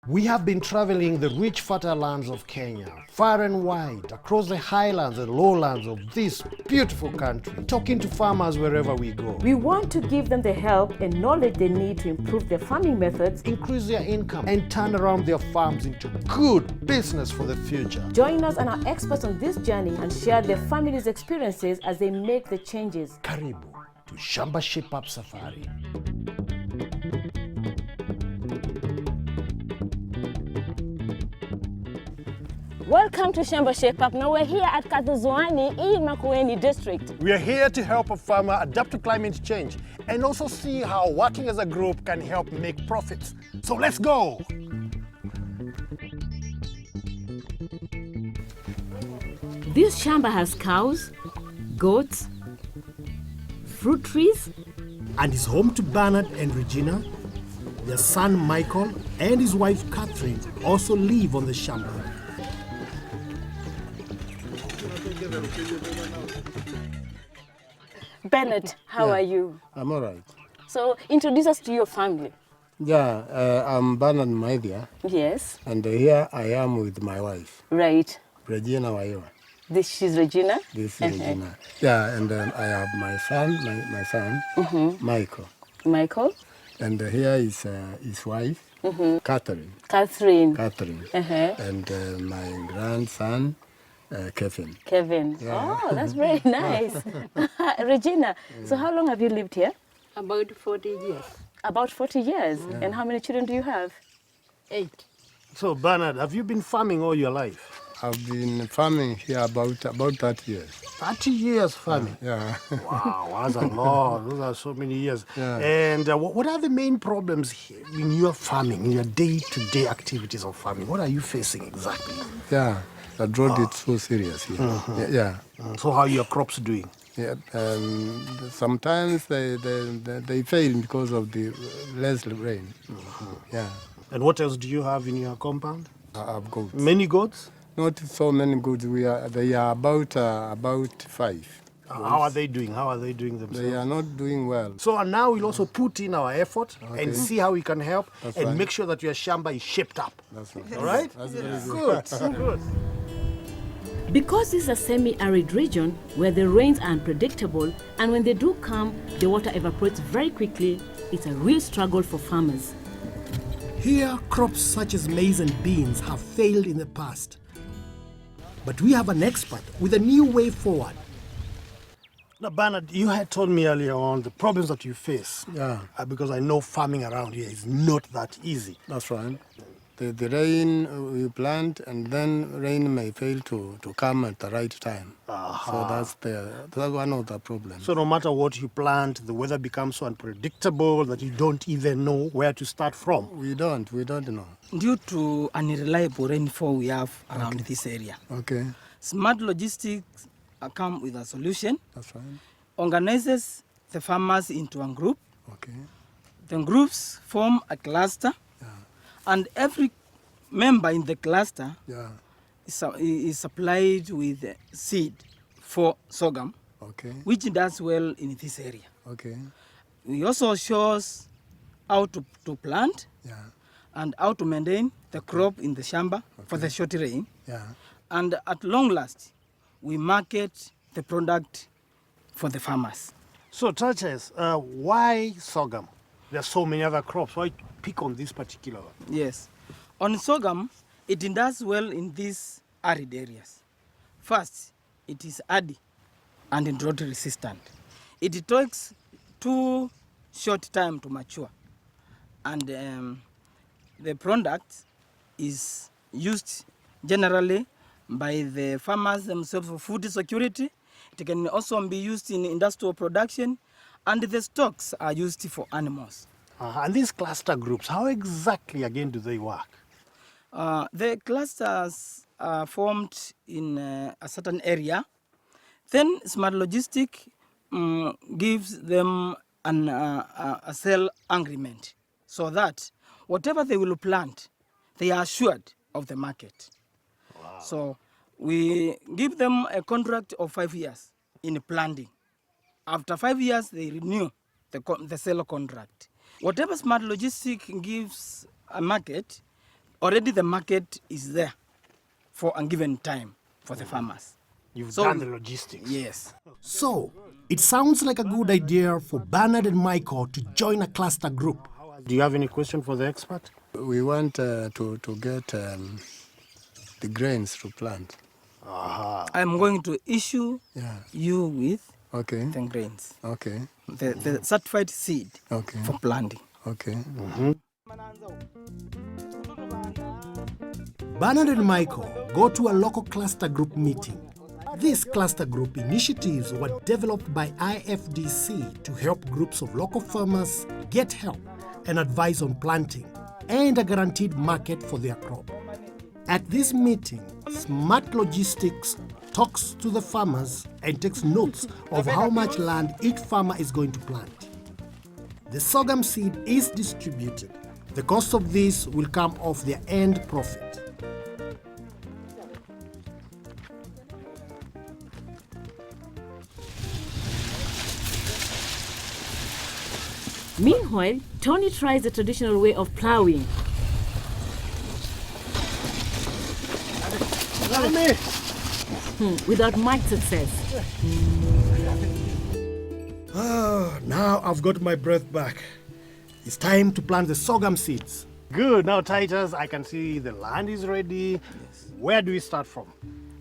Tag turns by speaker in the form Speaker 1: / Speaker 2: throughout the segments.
Speaker 1: We have been traveling the rich fertile lands of Kenya, far and wide, across the highlands and lowlands of this beautiful country, talking to farmers wherever we go.
Speaker 2: We want to give them the help and knowledge they need to improve their farming methods,
Speaker 1: increase their income, and turn around their farms into good business for the future.
Speaker 2: Join us and our experts on this journey and share their families' experiences as they make the changes.
Speaker 1: Karibu to Shamba Shape Up Safari.
Speaker 2: Welcome to Shamba Shape Up. Now we're here at Kaduzwani in Makueni district.
Speaker 1: We are here to help a farmer adapt to climate change and also see how working as a group can help make profits. So let's go!
Speaker 2: This Shamba has cows, goats, fruit trees,
Speaker 1: and is home to Bernard and Regina. Their son Michael and his wife Catherine also live on the Shamba.
Speaker 2: Bernard, how are you?
Speaker 3: I'm all right.
Speaker 2: So introduce us to your family.
Speaker 3: Yeah, I'm Bernard Maize.
Speaker 2: Yes.
Speaker 3: And here I am with my wife.
Speaker 2: Right.
Speaker 3: Regina Waiwa.
Speaker 2: She's Regina?
Speaker 3: This is Regina. Yeah, and then I have my son, Michael.
Speaker 2: Michael?
Speaker 3: And here is his wife, Catherine.
Speaker 2: Catherine.
Speaker 3: And my grandson, Kevin.
Speaker 2: Kevin. Yeah. Oh, that's very nice. Regina, so how long have you lived here?
Speaker 4: About 40 years.
Speaker 2: About 40 years? Yeah. And how many children do you have?
Speaker 4: 8.
Speaker 1: So Bernard, have you been farming all your life?
Speaker 3: I've been farming here about 30 years.
Speaker 1: 30 years farming?
Speaker 3: Yeah.
Speaker 1: Wow, that's a lot. Those are so many years.
Speaker 3: Yeah.
Speaker 1: And what are the main problems in your farming, in your day-to-day activities of farming? What are you facing exactly?
Speaker 3: Yeah, the drought is so serious here. Yeah.
Speaker 1: So how are your crops doing?
Speaker 3: Yeah, sometimes they fail because of the less rain. Yeah.
Speaker 1: And what else do you have in your compound?
Speaker 3: I have goats.
Speaker 1: Many goats?
Speaker 3: Not so many goats. They are about 5.
Speaker 1: How are they doing? How are they doing themselves?
Speaker 3: They are not doing well.
Speaker 1: So now we'll also put in our effort and see how we can help and make sure that your Shamba is shaped up.
Speaker 3: That's right.
Speaker 1: All right?
Speaker 3: That's very good.
Speaker 1: Good.
Speaker 2: Because this is a semi-arid region where the rains are unpredictable, and when they do come, the water evaporates very quickly, it's a real struggle for farmers.
Speaker 1: Here, crops such as maize and beans have failed in the past. But we have an expert with a new way forward. Now, Bernard, you had told me earlier on the problems that you face.
Speaker 3: Yeah.
Speaker 1: Because I know farming around here is not that easy.
Speaker 3: That's right. The rain we plant, and then rain may fail to come at the right time. So that's one of the problems.
Speaker 1: So no matter what you plant, the weather becomes so unpredictable that you don't even know where to start from.
Speaker 3: We don't know.
Speaker 4: Due to unreliable rainfall we have around this area.
Speaker 3: Okay.
Speaker 4: Smart logistics come with a solution.
Speaker 3: That's right.
Speaker 4: Organizes the farmers into a group.
Speaker 3: Okay.
Speaker 4: The groups form a cluster. And every member in the cluster is supplied with seed for sorghum, which does well in this area.
Speaker 3: Okay.
Speaker 4: We also shows how to plant and how to maintain the crop in the Shamba for the short rain.
Speaker 3: Yeah.
Speaker 4: And at long last, we market the product for the farmers.
Speaker 1: So, Churches, why sorghum? There are so many other crops. Why pick on this particular one?
Speaker 4: Yes. On sorghum, it does well in these arid areas. First, it is hardy and drought resistant. It takes too short time to mature. And the product is used generally by the farmers themselves for food security. It can also be used in industrial production, and the stocks are used for animals.
Speaker 1: And these cluster groups, how exactly again do they work?
Speaker 4: The clusters are formed in a certain area. Then Smart Logistic gives them a sale agreement so that whatever they will plant, they are assured of the market. Wow. So we give them a contract of 5 years in planting. After 5 years, they renew the sale contract. Whatever Smart Logistics gives a market, already the market is there for a given time for the farmers.
Speaker 1: You've
Speaker 4: So-
Speaker 1: done the logistics.
Speaker 4: Yes.
Speaker 1: So, it sounds like a good idea for Bernard and Michael to join a cluster group. Do you have any question for the expert?
Speaker 3: We want to get the grains to plant.
Speaker 4: I'm going to issue
Speaker 3: Yeah.
Speaker 4: you with
Speaker 3: Okay.
Speaker 4: the grains,
Speaker 3: Okay.
Speaker 4: the certified seed
Speaker 3: Okay.
Speaker 4: for planting.
Speaker 3: Okay.
Speaker 1: Bernard and Michael go to a local cluster group meeting. These cluster group initiatives were developed by IFDC to help groups of local farmers get help and advice on planting and a guaranteed market for their crop. At this meeting, Smart Logistics talks to the farmers and takes notes of how much land each farmer is going to plant. The sorghum seed is distributed. The cost of this will come off their end profit.
Speaker 2: Meanwhile, Tony tries the traditional way of ploughing. Without much success.
Speaker 1: Now I've got my breath back. It's time to plant the sorghum seeds. Good. Now, Titus, I can see the land is ready. Where do we start from?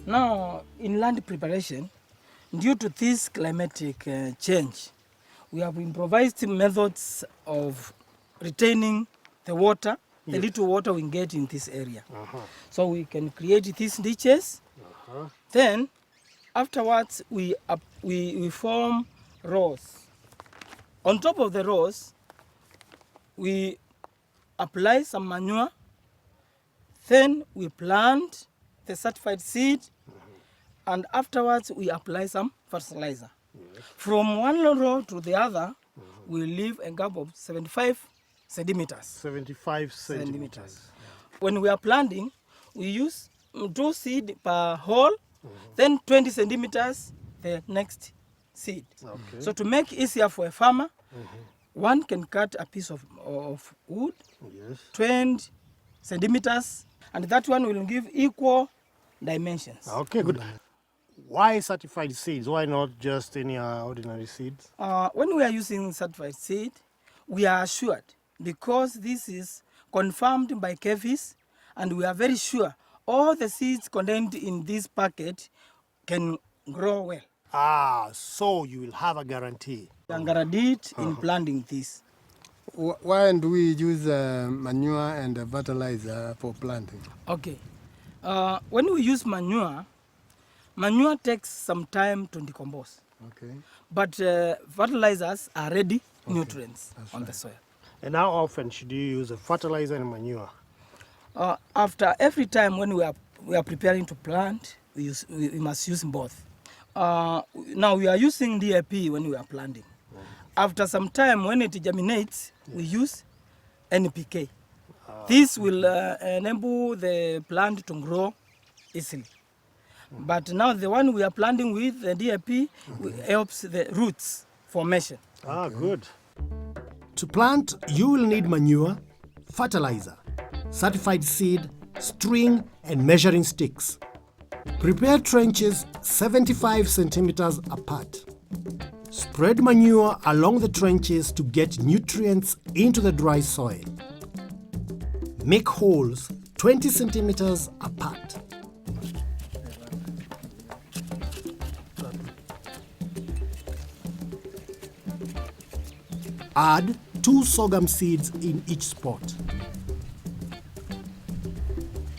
Speaker 4: Now, in land preparation, due to this climatic change, we have improvised methods of retaining the water, the little water we get in this area. So we can create these ditches. Then, afterwards, we form rows. On top of the rows, we apply some manure. Then we plant the certified seed, and afterwards we apply some fertilizer. From one row to the other, we leave a gap of 75 centimeters.
Speaker 1: 75 centimeters.
Speaker 4: When we are planting, we use 2 seed per hole, then 20 centimeters the next seed.
Speaker 1: Okay.
Speaker 4: So to make easier for a farmer, one can cut a piece of wood,
Speaker 1: Yes.
Speaker 4: 20 centimeters, and that one will give equal dimensions.
Speaker 1: Okay, good. Why certified seeds? Why not just any ordinary seeds?
Speaker 4: When we are using certified seed, we are assured because this is confirmed by KEVIS, and we are very sure all the seeds contained in this packet can grow well.
Speaker 1: So you will have a guarantee.
Speaker 4: We are guaranteed in planting this.
Speaker 3: Why do we use manure and fertilizer for planting?
Speaker 4: Okay. When we use manure, manure takes some time to decompose.
Speaker 3: Okay.
Speaker 4: But fertilizers are ready nutrients on the soil.
Speaker 1: And how often should you use a fertilizer and manure?
Speaker 4: After every time when we are preparing to plant, we must use both. Now we are using DAP when we are planting. After some time, when it germinates, we use NPK. This will enable the plant to grow easily. But now the one we are planting with, the DAP, helps the roots formation.
Speaker 1: Good.
Speaker 3: To plant, you will need manure, fertilizer, certified seed, string, and measuring sticks. Prepare trenches 75 centimeters apart. Spread manure along the trenches to get nutrients into the dry soil. Make holes 20 centimeters apart. Add 2 sorghum seeds in each spot.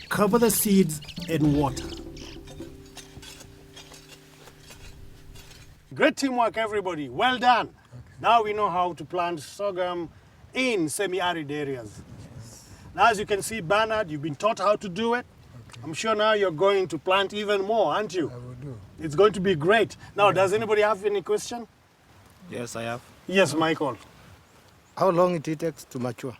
Speaker 3: Cover the seeds in water.
Speaker 1: Great teamwork, everybody. Well done. Now we know how to plant sorghum in semi-arid areas. Now, as you can see, Bernard, you've been taught how to do it. I'm sure now you're going to plant even more, aren't you?
Speaker 3: I will do.
Speaker 1: It's going to be great. Now, does anybody have any question?
Speaker 5: Yes, I have.
Speaker 1: Yes, Michael.
Speaker 5: How long it takes to mature?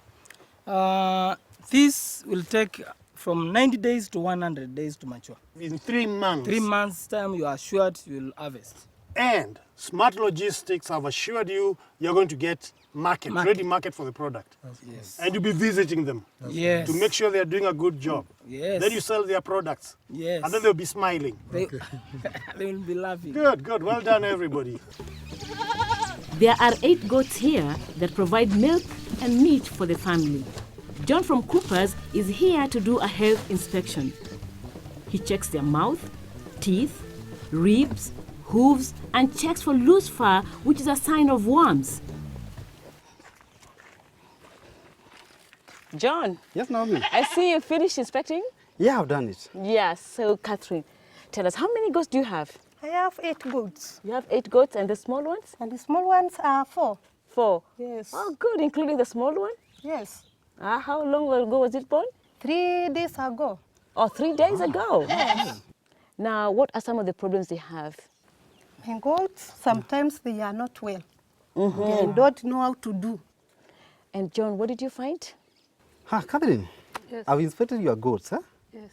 Speaker 4: This will take from 90 days to 100 days to mature.
Speaker 1: In 3 months.
Speaker 4: 3 months time, you are assured you will harvest.
Speaker 1: And Smart logistics have assured you you're going to get ready market for the product.
Speaker 4: Yes.
Speaker 1: And you'll be visiting them
Speaker 4: Yes.
Speaker 1: to make sure they're doing a good job.
Speaker 4: Yes.
Speaker 1: Then you sell their products.
Speaker 4: Yes.
Speaker 1: And then they'll be smiling.
Speaker 4: They will be laughing.
Speaker 1: Good, good. Well done, everybody.
Speaker 2: There are 8 goats here that provide milk and meat for the family. John from Cooper's is here to do a health inspection. He checks their mouth, teeth, ribs, hooves, and checks for loose fur, which is a sign of worms.
Speaker 6: John,
Speaker 7: Yes, Naomi.
Speaker 6: I see you finished inspecting.
Speaker 7: Yeah, I've done it.
Speaker 6: Yes, so Catherine, tell us, how many goats do you have?
Speaker 8: I have 8 goats,
Speaker 6: You have 8 goats and the small ones?
Speaker 8: and the small ones are 4.
Speaker 6: 4.
Speaker 8: Yes.
Speaker 6: Oh, good, including the small one?
Speaker 8: Yes.
Speaker 6: How long ago was it born?
Speaker 8: 3 days ago.
Speaker 6: Oh, 3 days ago. Now, what are some of the problems they have?
Speaker 8: My goats, sometimes they are not well. They don't know how to do.
Speaker 6: And John, what did you find?
Speaker 7: Catherine,
Speaker 8: Yes.
Speaker 7: I've inspected your goats.
Speaker 8: Yes.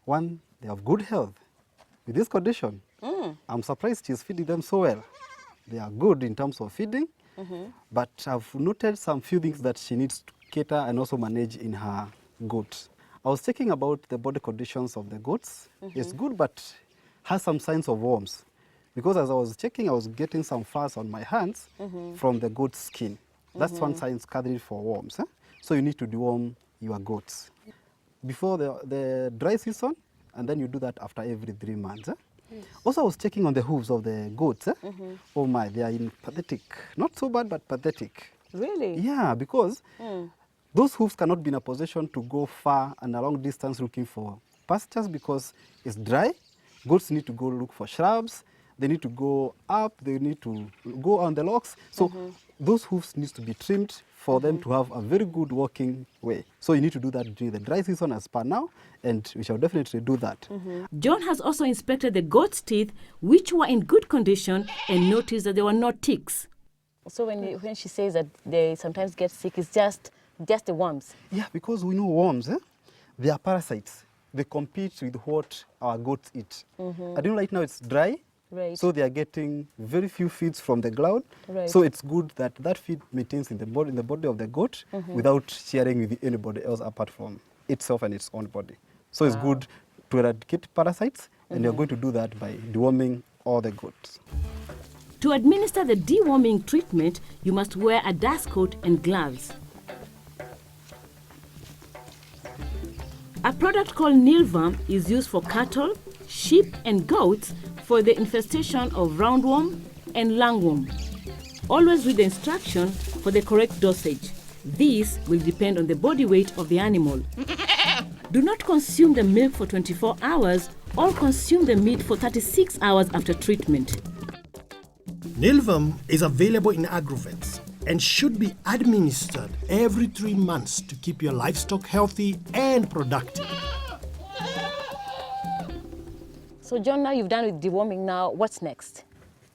Speaker 7: One, they have good health. With this condition, I'm surprised she's feeding them so well. They are good in terms of feeding, but I've noted some few things that she needs to cater and also manage in her goats. I was checking about the body conditions of the goats. It's good, but has some signs of worms. Because as I was checking, I was getting some fuzz on my hands from the goat's skin. That's one sign, Catherine, for worms. So you need to deworm your goats before the dry season, and then you do that after every 3 months. Also, I was checking on the hooves of the goats. Oh my, they are in pathetic. Not so bad, but pathetic.
Speaker 6: Really?
Speaker 7: Yeah, because those hooves cannot be in a position to go far and a long distance looking for pastures because it's dry. Goats need to go look for shrubs. They need to go up. They need to go on the logs. So those hooves need to be trimmed for them to have a very good walking way. So you need to do that during the dry season as per now, and we shall definitely do that.
Speaker 2: John has also inspected the goat's teeth, which were in good condition, and noticed that there were no ticks.
Speaker 6: So when she says that they sometimes get sick, it's just the worms.
Speaker 7: Yeah, because we know worms, they are parasites. They compete with what our goats eat. I don't right now it's dry,
Speaker 6: Right.
Speaker 7: so they are getting very few feeds from the ground.
Speaker 6: Right.
Speaker 7: So it's good that that feed maintains in the body of the goat without sharing with anybody else apart from itself and its own body. So it's good to eradicate parasites, and you're going to do that by deworming all the goats.
Speaker 2: To administer the deworming treatment, you must wear a dust coat and gloves. A product called Nilvam is used for cattle, sheep and goats for the infestation of roundworm and lungworm. Always read the instruction for the correct dosage. This will depend on the body weight of the animal. Do not consume the milk for 24 hours or consume the meat for 36 hours after treatment.
Speaker 3: Nilvam is available in agrovets and should be administered every 3 months to keep your livestock healthy and productive.
Speaker 6: So John, now you've done with deworming. Now what's next?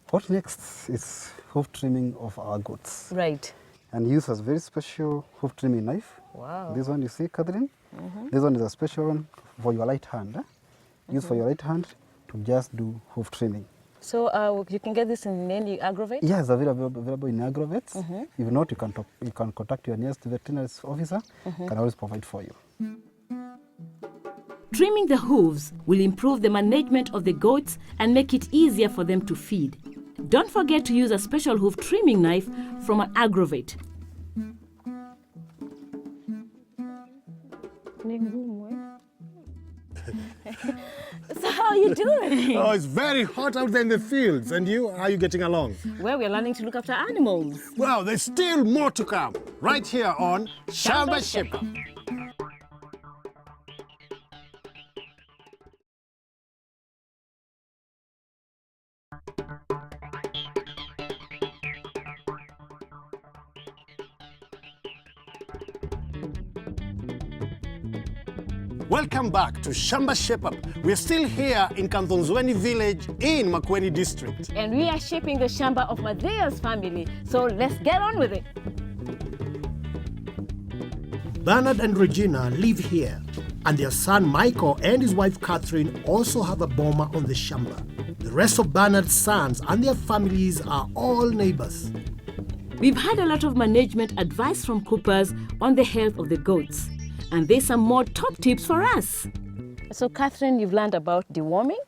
Speaker 7: What next is hoof trimming of our goats.
Speaker 6: Right.
Speaker 7: And use a very special hoof trimming knife.
Speaker 6: Wow.
Speaker 7: This one you see, Catherine? This one is a special one for your right hand. Use for your right hand to just do hoof trimming.
Speaker 6: So you can get this in any aggravate?
Speaker 7: Yes, available in agrovets. If not, you can contact your nearest veterinary officer. Can always provide for you.
Speaker 2: Trimming the hooves will improve the management of the goats and make it easier for them to feed. Don't forget to use a special hoof trimming knife from an aggravate.
Speaker 6: So how are you doing?
Speaker 1: Oh, it's very hot out there in the fields. And you, how are you getting along?
Speaker 6: Well, we're learning to look after animals.
Speaker 1: Well, there's still more to come right here on Shamba Shamba. Welcome back to Shamba Shape-Up. We're still here in Kanthonzweni village in Makueni district.
Speaker 6: And we are shaping the Shamba of Mathea's family. So let's get on with it.
Speaker 3: Bernard and Regina live here, and their son Michael and his wife Catherine also have a boma on the Shamba. The rest of Bernard's sons and their families are all neighbors.
Speaker 2: We've had a lot of management advice from coopers on the health of the goats. And there's some more top tips for us.
Speaker 6: So, Catherine, you've learned about deworming.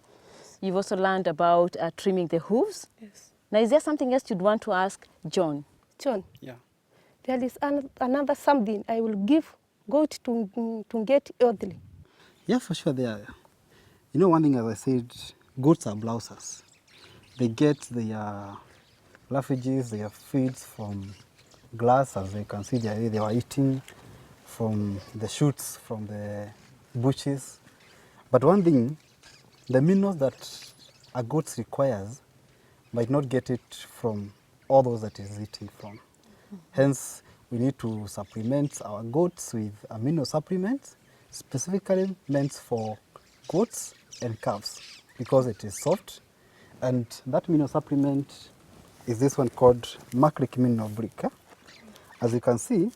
Speaker 6: You've also learned about trimming the hooves.
Speaker 8: Yes.
Speaker 6: Now, is there something else you'd want to ask John?
Speaker 8: John,
Speaker 5: Yeah.
Speaker 8: there is another something I will give goat to get healthy.
Speaker 7: Yeah, for sure they are. You know, one thing, as I said, goats are blousers. They get their lafages, their feeds from glass, as you can see they were eating from the shoots, from the bushes. But one thing, the minerals that a goat requires might not get it from all those that is eating from. Hence, we need to supplement our goats with amino supplements, specifically meant for goats and calves, because it is soft. And that mineral supplement is this one called Makueni mineral brick. As you can see,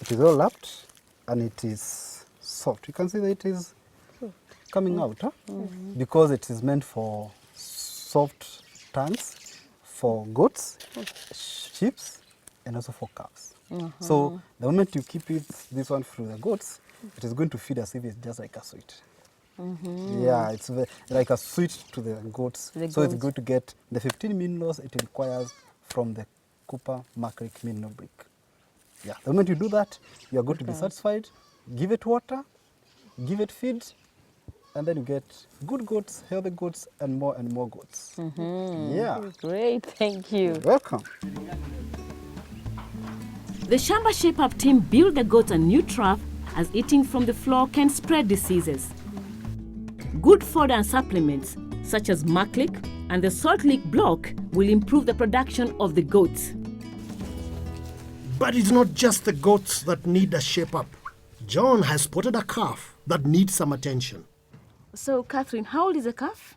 Speaker 7: it is all lapped and it is soft. You can see that it is coming out because it is meant for soft tongues for goats, sheep, and also for calves. So the moment you keep this one through the goats, it is going to feed as if it's just like a sweet. Yeah, it's like a sweet to the goats. So it's going to get the 15 minerals it requires from the copper Makueni mineral brick. Yeah, the moment you do that, you are going to be satisfied. Give it water, give it feed, and then you get good goats, healthy goats, and more goats. Yeah.
Speaker 6: Great, thank you.
Speaker 7: You're welcome.
Speaker 2: The Shamba Shape Up team built the goats a new trough as eating from the floor can spread diseases. Good fodder and supplements such as Makueni and the salt lick block will improve the production of the goats.
Speaker 3: But it's not just the goats that need a shape up. John has spotted a calf that needs some attention.
Speaker 2: So, Catherine, how old is the calf?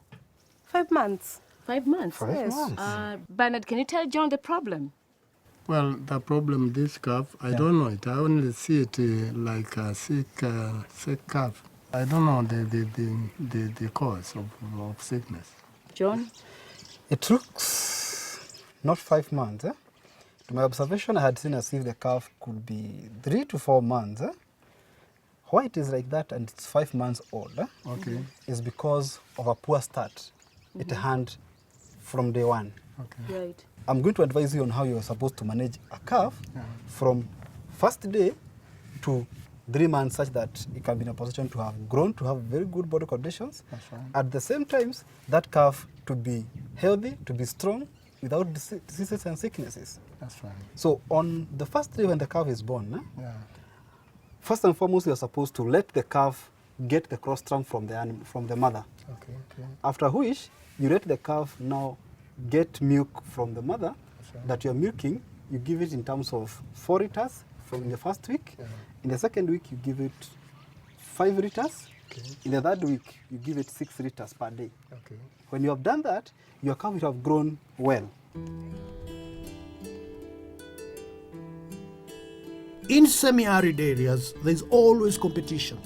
Speaker 8: 5 months.
Speaker 2: 5 months.
Speaker 7: 5 months.
Speaker 2: Bernard, can you tell John the problem?
Speaker 1: Well, the problem this calf, I don't know it. I only see it like a sick calf. I don't know the cause of sickness.
Speaker 2: John?
Speaker 7: It looks not 5 months. To my observation, I had seen as if the calf could be 3 to 4 months. Why it is like that and it's 5 months old
Speaker 1: Okay.
Speaker 7: is because of a poor start it had from day one.
Speaker 1: Okay.
Speaker 2: Right.
Speaker 7: I'm going to advise you on how you're supposed to manage a calf from first day to 3 months, such that it can be in a position to have grown, to have very good body conditions.
Speaker 1: That's right.
Speaker 7: At the same time, that calf to be healthy, to be strong, without diseases and sicknesses.
Speaker 1: That's right.
Speaker 7: So on the first day when the calf is born,
Speaker 1: Yeah.
Speaker 7: first and foremost, you're supposed to let the calf get the cross trunk from the mother.
Speaker 1: Okay. Okay.
Speaker 7: After which, you let the calf now get milk from the mother
Speaker 1: right.
Speaker 7: that you're milking. You give it in terms of 4 liters from the first week.
Speaker 1: Yeah.
Speaker 7: In the second week, you give it 5 liters.
Speaker 1: Okay.
Speaker 7: In the third week, you give it 6 liters per day.
Speaker 1: Okay.
Speaker 7: When you have done that, your calf will have grown well.
Speaker 3: In semi-arid areas, there's always competition.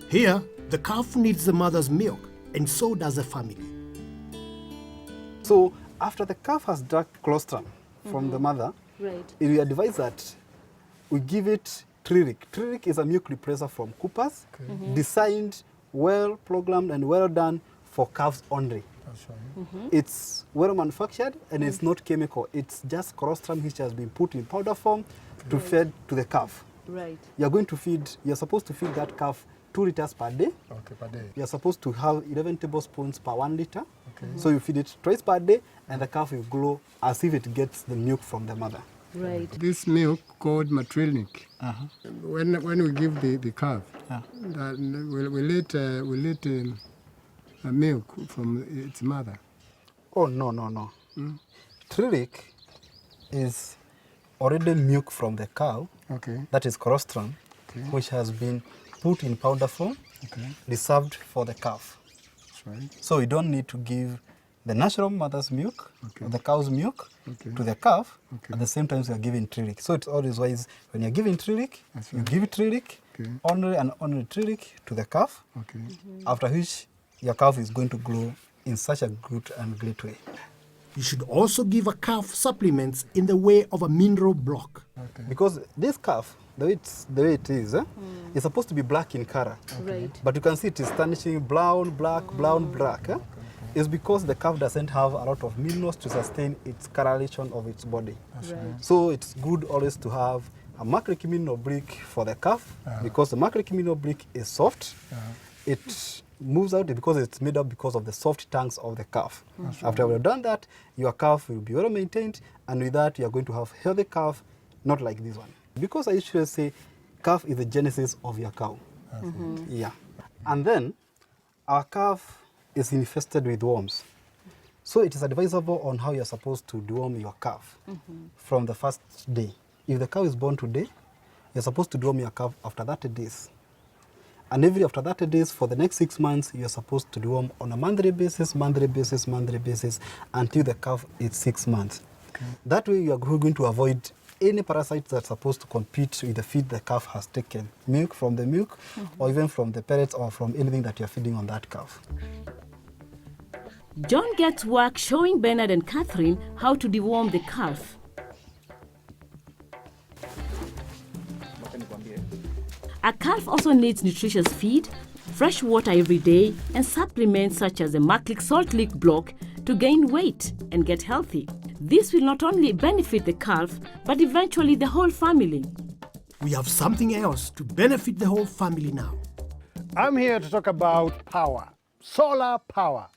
Speaker 3: Here, the calf needs the mother's milk, and so does the family.
Speaker 7: So after the calf has drunk colostrum from the mother,
Speaker 2: Right.
Speaker 7: we advise that we give it Triric. Triric is a milk replacer from Coopers, designed, well programmed and well done for calves only.
Speaker 1: That's right.
Speaker 7: It's well manufactured and it's not chemical. It's just colostrum which has been put in powder form to feed to the calf.
Speaker 2: Right.
Speaker 7: You're supposed to feed that calf 2 liters per day.
Speaker 1: Okay, per day.
Speaker 7: You're supposed to have 11 tablespoons per 1 liter.
Speaker 1: Okay.
Speaker 7: So you feed it twice per day and the calf will grow as if it gets the milk from the mother.
Speaker 2: Right.
Speaker 1: This milk called matrilic. When we give the calf, that we let milk from its mother.
Speaker 7: Oh, no. Triric is already milk from the cow,
Speaker 1: Okay.
Speaker 7: that is colostrum, which has been put in powder form, reserved for the calf.
Speaker 1: That's right.
Speaker 7: So we don't need to give the natural mother's milk, or the cow's milk, to the calf. At the same time, we are giving Triric. So it's always wise when you're giving Triric, you give Triric, only and only Triric to the calf,
Speaker 1: Okay.
Speaker 7: after which your calf is going to grow in such a good and great way.
Speaker 3: You should also give a calf supplements in the way of a mineral block.
Speaker 7: Because this calf, the way it is, it's supposed to be black in color.
Speaker 6: Right.
Speaker 7: But you can see it is tarnishing brown, black, brown, black. It's because the calf doesn't have a lot of minerals to sustain its coloration of its body.
Speaker 6: Right.
Speaker 7: So it's good always to have a macrochemical brick for the calf because the macrochemical brick is soft. It moves out because it's made up because of the soft tongues of the calf. After we've done that, your calf will be well maintained, and with that, you are going to have healthy calf, not like this one. Because I usually say calf is the genesis of your cow. Yeah. And then our calf is infested with worms. So it is advisable on how you're supposed to deworm your calf from the first day. If the cow is born today, you're supposed to deworm your calf after 30 days. And every after 30 days, for the next 6 months, you're supposed to deworm on a monthly basis until the calf is 6 months. That way, you are going to avoid any parasites that are supposed to compete with the feed the calf has taken, milk from the milk, or even from the pellets or from anything that you're feeding on that calf.
Speaker 2: John gets work showing Bernard and Catherine how to deworm the calf. A calf also needs nutritious feed, fresh water every day, and supplements such as a Maclick salt lick block to gain weight and get healthy. This will not only benefit the calf, but eventually the whole family.
Speaker 3: We have something else to benefit the whole family now.
Speaker 1: I'm here to talk about power, solar power.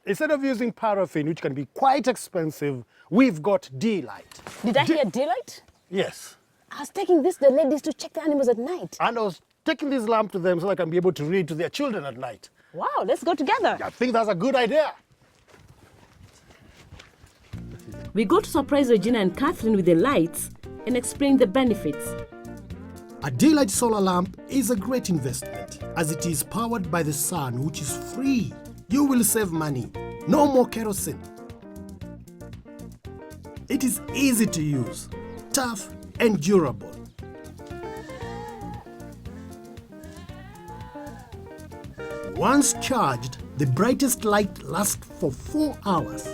Speaker 1: Instead of using paraffin, which can be quite expensive, we've got D.light.
Speaker 6: Did I hear D.light?
Speaker 1: Yes.
Speaker 6: I was taking this to the ladies to check the animals at night.
Speaker 1: And I was taking this lamp to them so I can be able to read to their children at night.
Speaker 6: Wow, let's go together.
Speaker 1: I think that's a good idea.
Speaker 2: We go to surprise Regina and Catherine with the lights and explain the benefits.
Speaker 3: A D.light solar lamp is a great investment as it is powered by the sun, which is free. You will save money. No more kerosene. It is easy to use, tough and durable. Once charged, the brightest light lasts for 4 hours.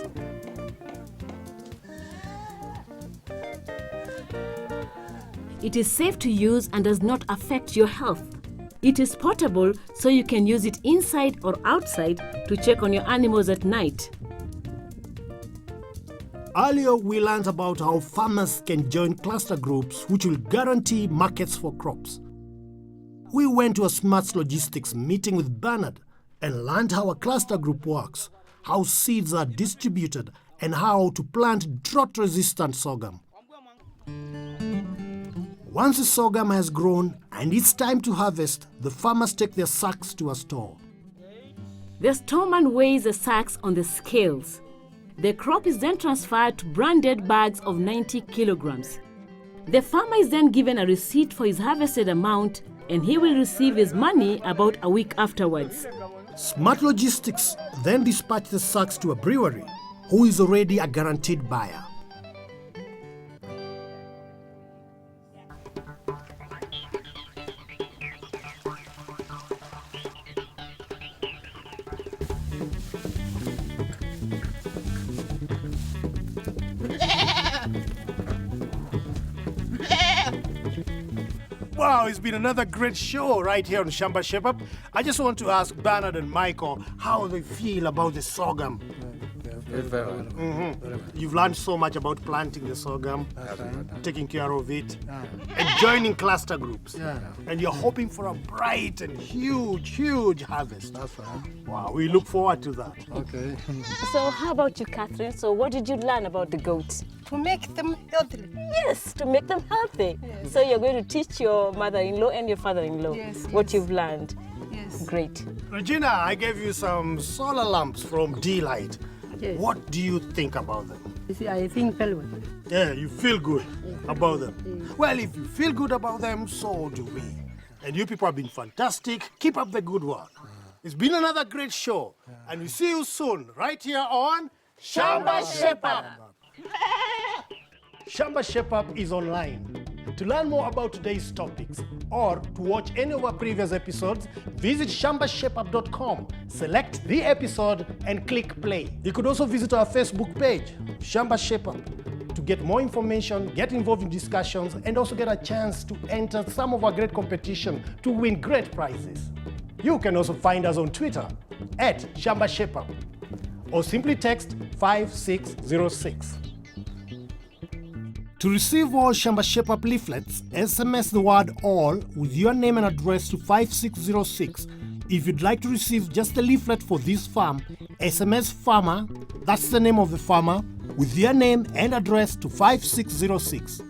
Speaker 2: It is safe to use and does not affect your health. It is portable, so you can use it inside or outside to check on your animals at night.
Speaker 3: Earlier, we learned about how farmers can join cluster groups which will guarantee markets for crops. We went to a smart logistics meeting with Bernard and learned how a cluster group works, how seeds are distributed, and how to plant drought-resistant sorghum. Once the sorghum has grown and it's time to harvest, the farmers take their sacks to a store.
Speaker 2: The storeman weighs the sacks on the scales. The crop is then transferred to branded bags of 90 kilograms. The farmer is then given a receipt for his harvested amount, and he will receive his money about a week afterwards.
Speaker 3: Smart Logistics then dispatch the sacks to a brewery, who is already a guaranteed buyer.
Speaker 1: Wow, it's been another great show right here on Shamba Shape Up. I just want to ask Bernard and Michael how they feel about the sorghum. You've learned so much about planting the sorghum, taking care of it, and joining cluster groups. And you're hoping for a bright and huge harvest.
Speaker 5: That's right.
Speaker 1: Wow, we look forward to that.
Speaker 5: Okay.
Speaker 6: So how about you, Catherine? So what did you learn about the goats?
Speaker 8: To make them healthy.
Speaker 6: Yes, to make them healthy.
Speaker 8: Yes.
Speaker 6: So you're going to teach your mother-in-law and your father-in-law
Speaker 8: Yes,
Speaker 6: what
Speaker 8: yes.
Speaker 6: you've learned.
Speaker 8: Yes.
Speaker 6: Great.
Speaker 1: Regina, I gave you some solar lamps from D.light.
Speaker 8: Yes.
Speaker 1: What do you think about them?
Speaker 8: You see, I think very well.
Speaker 1: Yeah, you feel good about them. Well, if you feel good about them, so do we. And you people have been fantastic. Keep up the good work. It's been another great show. And we see you soon, right here on Shamba Shape Up. Shamba Shape Up is online.
Speaker 3: To learn more about today's topics or to watch any of our previous episodes, visit shambashapup.com, select the episode and click play. You could also visit our Facebook page, Shamba Shape Up, to get more information, get involved in discussions, and also get a chance to enter some of our great competition to win great prizes. You can also find us on Twitter at Shamba Shape Up, or simply text 5606. To receive all Shamba Shape Up leaflets, SMS the word all with your name and address to 5606. If you'd like to receive just a leaflet for this farm, SMS farmer, that's the name of the farmer, with your name and address to 5606.